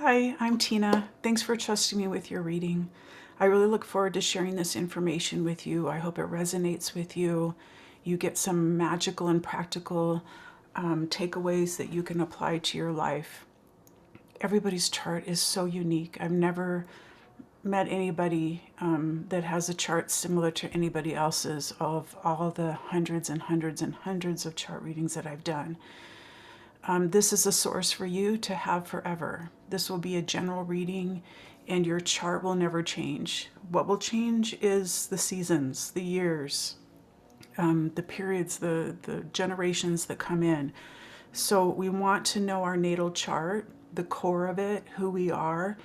Hi, I'm Tina. Thanks for trusting me with your reading. I really look forward to sharing this information with you. I hope it resonates with you. You get some magical and practical takeaways that you can apply to your life. Everybody's chart is so unique. I've never met anybody that has a chart similar to anybody else's of all the hundreds and hundreds and hundreds of chart readings that I've done. This is a source for you to have forever. This will be a general reading and your chart will never change. What will change is the seasons, the years, the periods, the generations that come in. So we want to know our natal chart, the core of it, who we are,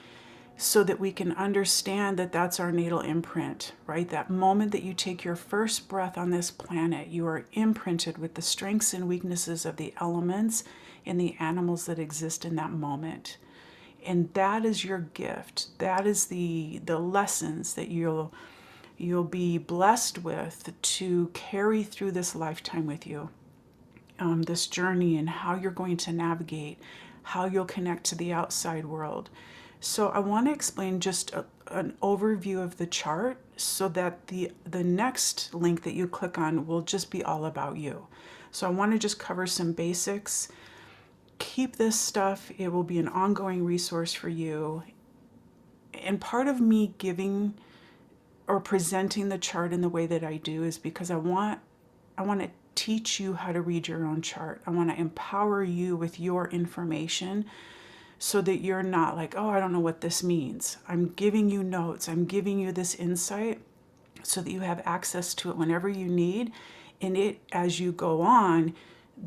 so that we can understand that that's our natal imprint, right? That moment that you take your first breath on this planet, you are imprinted with the strengths and weaknesses of the elements and the animals that exist in that moment. And that is your gift. That is the lessons that you'll be blessed with to carry through this lifetime with you. This journey and how you're going to navigate, how you'll connect to the outside world. So I want to explain just an overview of the chart so that the next link that you click on will just be all about you. So I want to just cover some basics. Keep this stuff. It will be an ongoing resource for you. And part of me giving or presenting the chart in the way that I do is because I want to teach you how to read your own chart. I want to empower you with your information so that you're not like, oh, I don't know what this means. I'm giving you notes. I'm giving you this insight so that you have access to it whenever you need. And it, as you go on,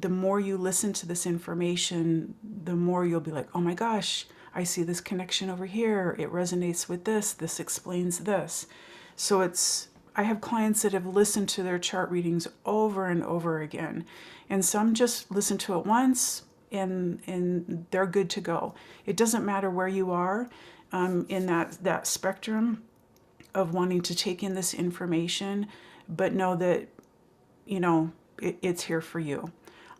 the more you listen to this information, the more you'll be like, oh my gosh, I see this connection over here. It resonates with this. This explains this. So I have clients that have listened to their chart readings over and over again. And some just listen to it once and they're good to go. It doesn't matter where you are in that spectrum of wanting to take in this information, but know that, it's here for you.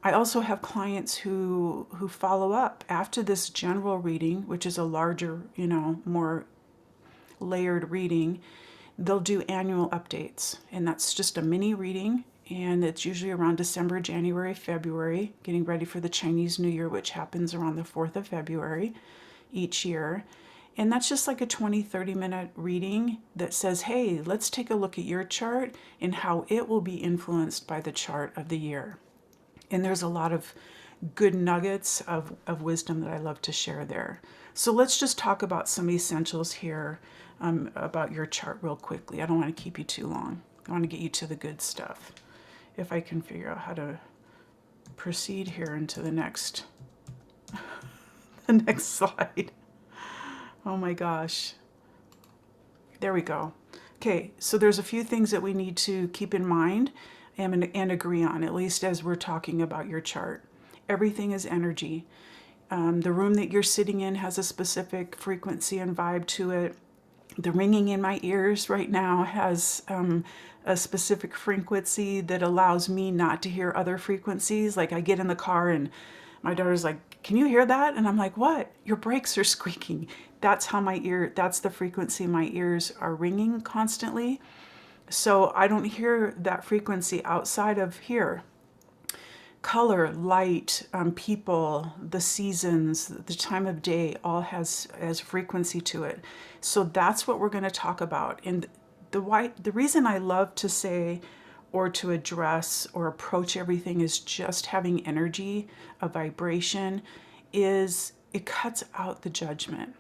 I also have clients who follow up after this general reading, which is a larger, more layered reading. They'll do annual updates, and that's just a mini reading, and it's usually around December, January, February, getting ready for the Chinese New Year, which happens around the 4th of February each year. And that's just like a 20-30 minute reading that says, hey, let's take a look at your chart and how it will be influenced by the chart of the year. And there's a lot of good nuggets of wisdom that I love to share there. So let's just talk about some essentials here about your chart real quickly. I don't want to keep you too long. I want to get you to the good stuff. If I can figure out how to proceed here into the next slide. Oh my gosh. There we go. Okay, so there's a few things that we need to keep in mind and agree on, at least as we're talking about your chart. Everything is energy. The room that you're sitting in has a specific frequency and vibe to it. The ringing in my ears right now has a specific frequency that allows me not to hear other frequencies. Like I get in the car and my daughter's like, can you hear that? And I'm like, what? Your brakes are squeaking. That's how that's the frequency my ears are ringing constantly. So I don't hear that frequency outside of here. Color, light, people, the seasons, the time of day, all has frequency to it. So that's what we're going to talk about. And the reason I love to say or to address or approach everything is just having energy, a vibration, is it cuts out the judgment.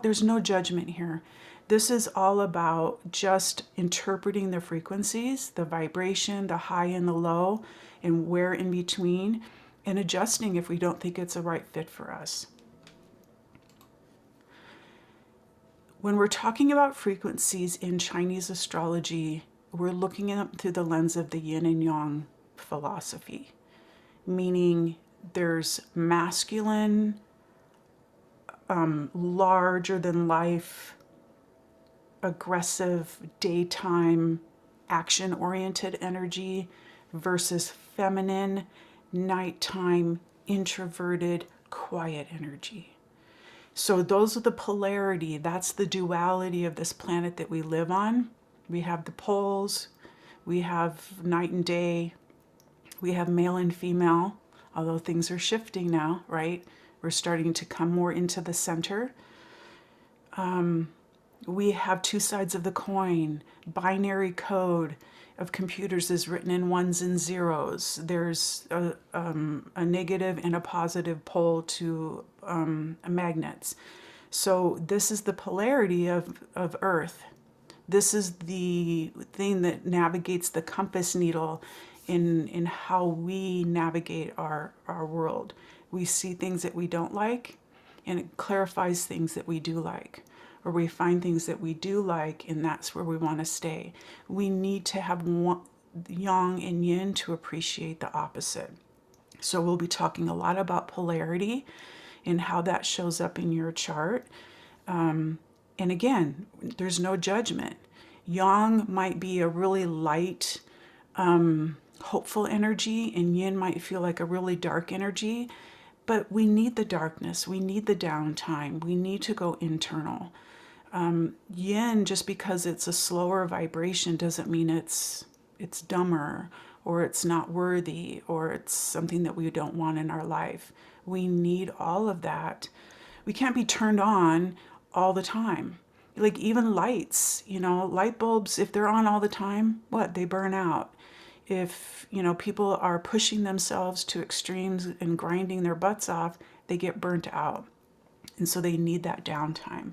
There's no judgment here. This is all about just interpreting the frequencies, the vibration, the high and the low, and where in between, and adjusting if we don't think it's a right fit for us. When we're talking about frequencies in Chinese astrology, we're looking at them through the lens of the yin and yang philosophy, meaning there's masculine, larger than life, aggressive, daytime, action-oriented energy versus feminine, nighttime, introverted, quiet energy. So those are the polarity. That's the duality of this planet that we live on. We have the poles, we have night and day, we have male and female, although things are shifting now, right? We're starting to come more into the center. We have two sides of the coin. Binary code of computers is written in ones and zeros. There's a negative and a positive pole to magnets. So this is the polarity of Earth. This is the thing that navigates the compass needle in how we navigate our world. We see things that we don't like, and it clarifies things that we do like. Or we find things that we do like, and that's where we want to stay. We need to have yang and yin to appreciate the opposite. So we'll be talking a lot about polarity and how that shows up in your chart. And again, there's no judgment. Yang might be a really light, hopeful energy, and yin might feel like a really dark energy. But we need the darkness. We need the downtime. We need to go internal. Yin, just because it's a slower vibration, doesn't mean it's dumber or it's not worthy or it's something that we don't want in our life. We need all of that. We can't be turned on all the time. Like even lights, light bulbs, if they're on all the time, they burn out. If, people are pushing themselves to extremes and grinding their butts off, they get burnt out. And so they need that downtime.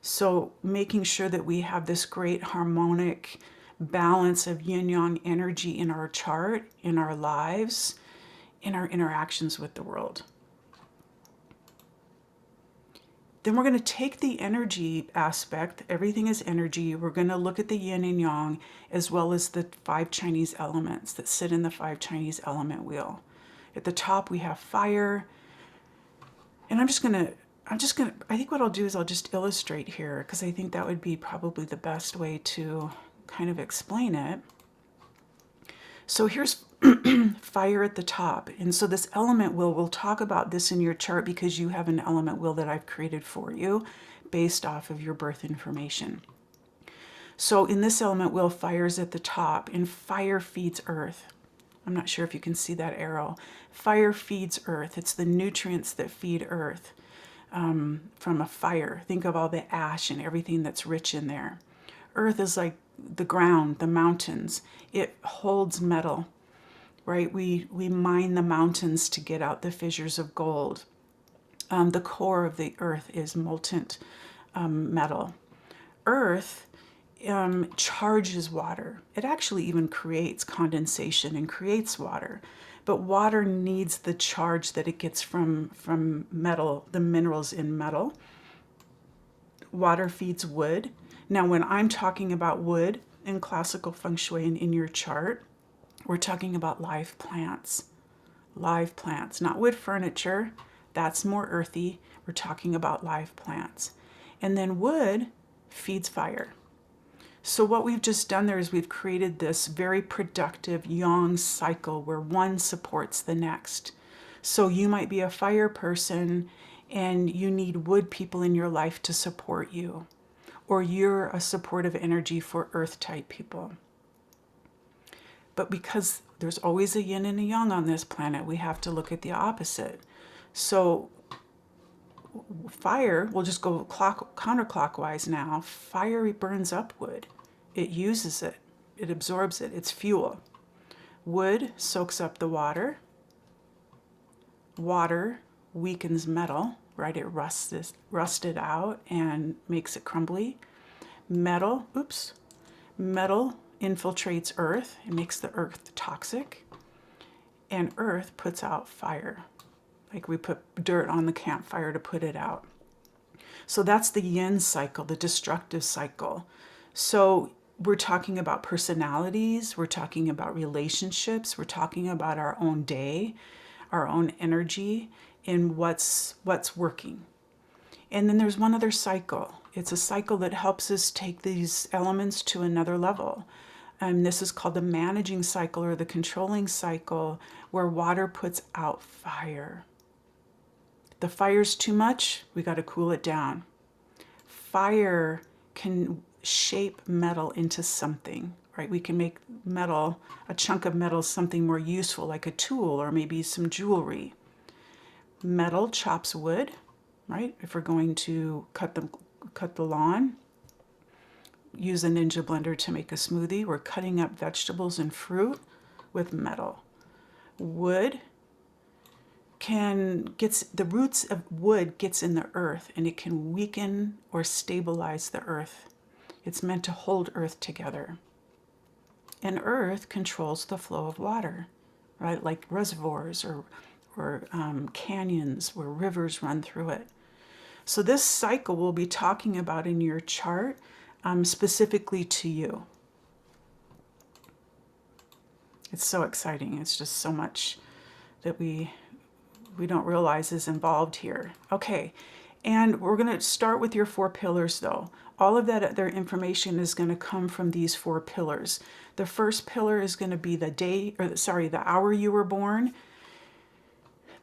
So making sure that we have this great harmonic balance of yin-yang energy in our chart, in our lives, in our interactions with the world. Then we're going to take the energy aspect, everything is energy. We're going to look at the yin and yang as well as the 5 Chinese elements that sit in the 5 Chinese element wheel. At the top we have fire. And I think what I'll do is I'll just illustrate here because I think that would be probably the best way to kind of explain it. So here's fire at the top. And so this element wheel, we'll talk about this in your chart because you have an element wheel that I've created for you based off of your birth information. So in this element wheel, fire is at the top, and fire feeds earth. I'm not sure if you can see that arrow. Fire feeds earth. It's the nutrients that feed earth from a fire. Think of all the ash and everything that's rich in there. Earth is like the ground, the mountains. It holds metal, right? We mine the mountains to get out the fissures of gold. The core of the earth is molten metal. Earth charges water. It actually even creates condensation and creates water. But water needs the charge that it gets from metal, the minerals in metal. Water feeds wood. Now, when I'm talking about wood in classical feng shui and in your chart, we're talking about live plants. Live plants, not wood furniture. That's more earthy. We're talking about live plants. And then wood feeds fire. So what we've just done there is we've created this very productive yang cycle where one supports the next. So you might be a fire person and you need wood people in your life to support you. Or you're a supportive energy for earth type people. But because there's always a yin and a yang on this planet, we have to look at the opposite. So fire, we'll just go counterclockwise now. Fire burns up wood. It uses it. It absorbs it. It's fuel. Wood soaks up the water. Water weakens metal, right? It rusts it out and makes it crumbly. Metal infiltrates earth. It makes the earth toxic. And earth puts out fire. Like we put dirt on the campfire to put it out. So that's the yin cycle, the destructive cycle. So we're talking about personalities, we're talking about relationships, we're talking about our own day, our own energy, and what's working. And then there's one other cycle. It's a cycle that helps us take these elements to another level. And this is called the managing cycle or the controlling cycle, where water puts out fire. The fire's too much, we got to cool it down. Fire can shape metal into something, right? We can make metal, a chunk of metal, something more useful, like a tool or maybe some jewelry. Metal chops wood, right? If we're going to cut the lawn, use a Ninja blender to make a smoothie. We're cutting up vegetables and fruit with metal. Wood the roots of wood gets in the earth and it can weaken or stabilize the earth. It's meant to hold earth together. And earth controls the flow of water, right? Like reservoirs or canyons where rivers run through it. So this cycle we'll be talking about in your chart specifically to you. It's so exciting. It's just so much that we don't realize is involved here. Okay, and we're going to start with your 4 pillars though. All of that other information is going to come from these 4 pillars. The first pillar is going to be the hour you were born,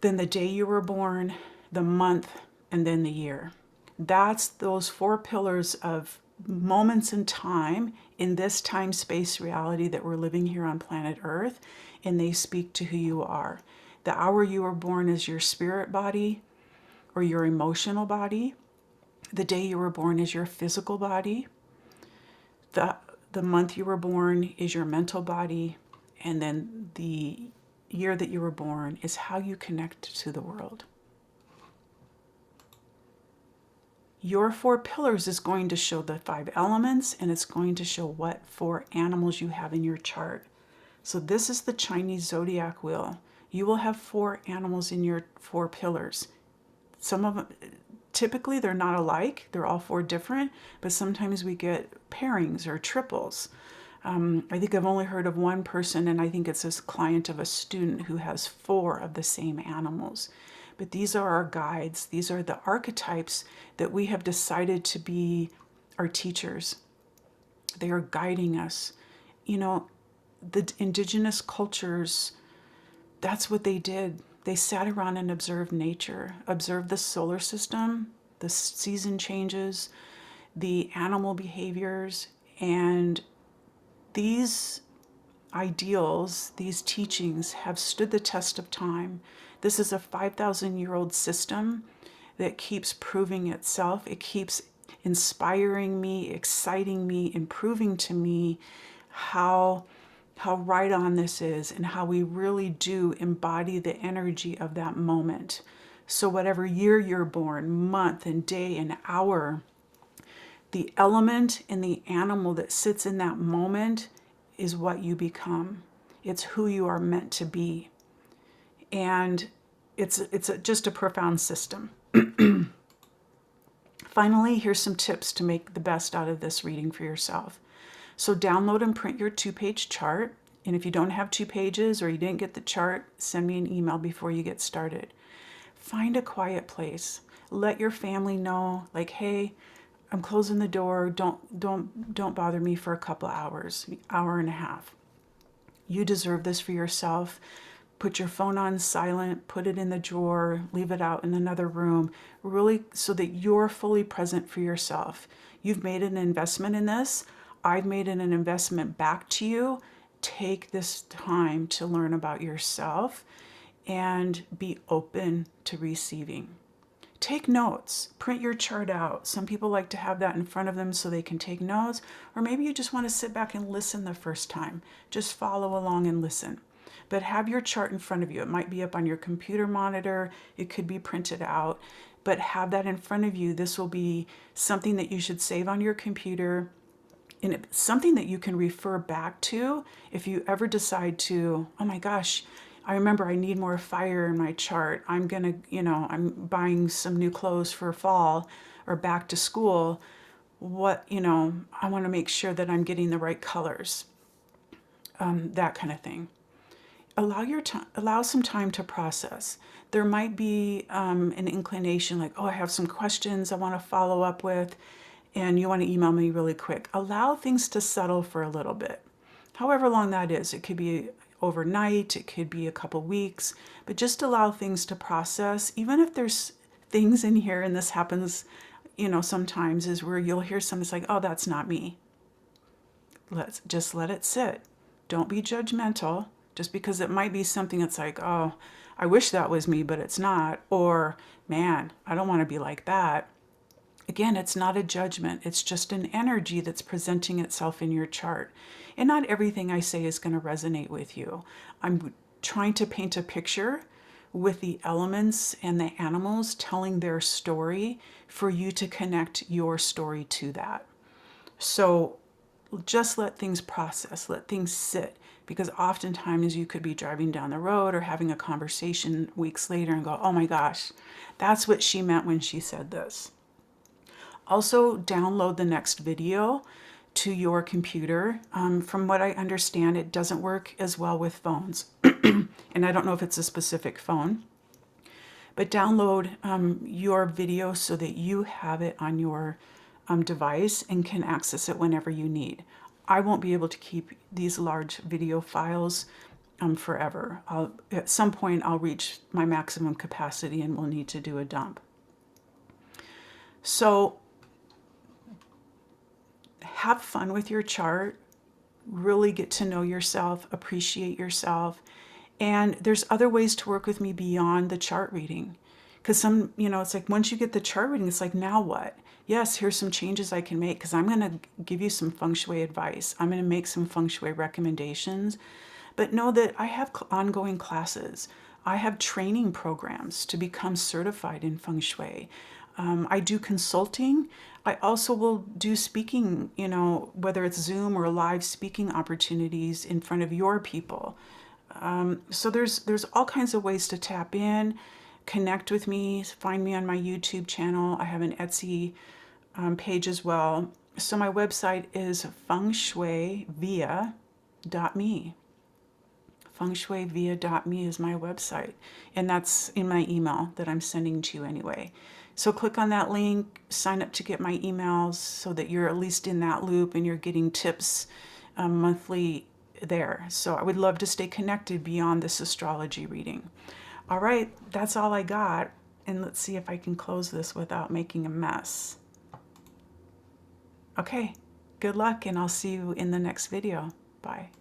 then the day you were born, the month, and then the year. That's those 4 pillars of moments in time in this time-space reality that we're living here on planet Earth, and they speak to who you are. The hour you were born is your spirit body or your emotional body. The day you were born is your physical body. The month you were born is your mental body. And then the year that you were born is how you connect to the world. Your 4 pillars is going to show the 5 elements, and it's going to show what 4 animals you have in your chart. So this is the Chinese Zodiac wheel. You will have 4 animals in your 4 pillars. Some of them, typically they're not alike. They're all 4 different, but sometimes we get pairings or triples. I think I've only heard of one person, and I think it's a client of a student who has 4 of the same animals. But these are our guides. These are the archetypes that we have decided to be our teachers. They are guiding us. You know, the indigenous cultures, that's what they did. They sat around and observed nature, observed the solar system, the season changes, the animal behaviors, and these ideals, these teachings have stood the test of time. This is a 5,000-year-old system that keeps proving itself. It keeps inspiring me, exciting me, improving to me how right on this is and how we really do embody the energy of that moment. So whatever year you're born, month and day and hour, the element and the animal that sits in that moment is what you become. It's who you are meant to be. And it's just a profound system. Finally, here's some tips to make the best out of this reading for yourself. So download and print your 2-page chart. And if you don't have 2 pages or you didn't get the chart, send me an email before you get started. Find a quiet place. Let your family know, like, hey, I'm closing the door. Don't bother me for a couple hours, hour and a half. You deserve this for yourself. Put your phone on silent, put it in the drawer, leave it out in another room, really so that you're fully present for yourself. You've made an investment in this. I've made an investment back to you. Take this time to learn about yourself and be open to receiving. Take notes. Print your chart out. Some people like to have that in front of them so they can take notes, or maybe you just want to sit back and listen the first time. Just follow along and listen. But have your chart in front of you. It might be up on your computer monitor. It could be printed out. But have that in front of you. This will be something that you should save on your computer, and it's something that you can refer back to if you ever decide to, oh my gosh, I remember I need more fire in my chart. I'm I'm buying some new clothes for fall or back to school. I want to make sure that I'm getting the right colors, that kind of thing. Allow some time to process. There might be an inclination like, oh, I have some questions I want to follow up with, and you want to email me really quick. Allow things to settle for a little bit. However long that is. It could be overnight, it could be a couple weeks, but just allow things to process. Even if there's things in here, and this happens, you know, sometimes, is where you'll hear something, it's like, oh, that's not me. Let's just let it sit. Don't be judgmental just because it might be something that's like, oh, I wish that was me, but it's not. Or, man, I don't want to be like that. Again, it's not a judgment. It's just an energy that's presenting itself in your chart. And not everything I say is going to resonate with you. I'm trying to paint a picture with the elements and the animals telling their story for you to connect your story to that. So just let things process, let things sit, because oftentimes you could be driving down the road or having a conversation weeks later and go, oh my gosh, that's what she meant when she said this. Also, download the next video to your computer. From what I understand, it doesn't work as well with phones. And I don't know if it's a specific phone. But download your video so that you have it on your device and can access it whenever you need. I won't be able to keep these large video files forever. At some point, I'll reach my maximum capacity and will need to do a dump. So have fun with your chart. Really get to know yourself, appreciate yourself. And there's other ways to work with me beyond the chart reading. Because some, you know, it's like once you get the chart reading, it's like, now what? Yes, here's some changes I can make, because I'm going to give you some feng shui advice. I'm going to make some feng shui recommendations. But know that I have ongoing classes. I have training programs to become certified in feng shui. I do consulting. I also will do speaking, you know, whether it's Zoom or live speaking opportunities in front of your people. So there's all kinds of ways to tap in, connect with me, find me on my YouTube channel. I have an Etsy page as well. So my website is fengshuivia.me. fengshuivia.me is my website, and that's in my email that I'm sending to you anyway. So click on that link, sign up to get my emails so that you're at least in that loop and you're getting tips monthly there. So I would love to stay connected beyond this astrology reading. All right, that's all I got. And let's see if I can close this without making a mess. Okay, good luck, and I'll see you in the next video. Bye.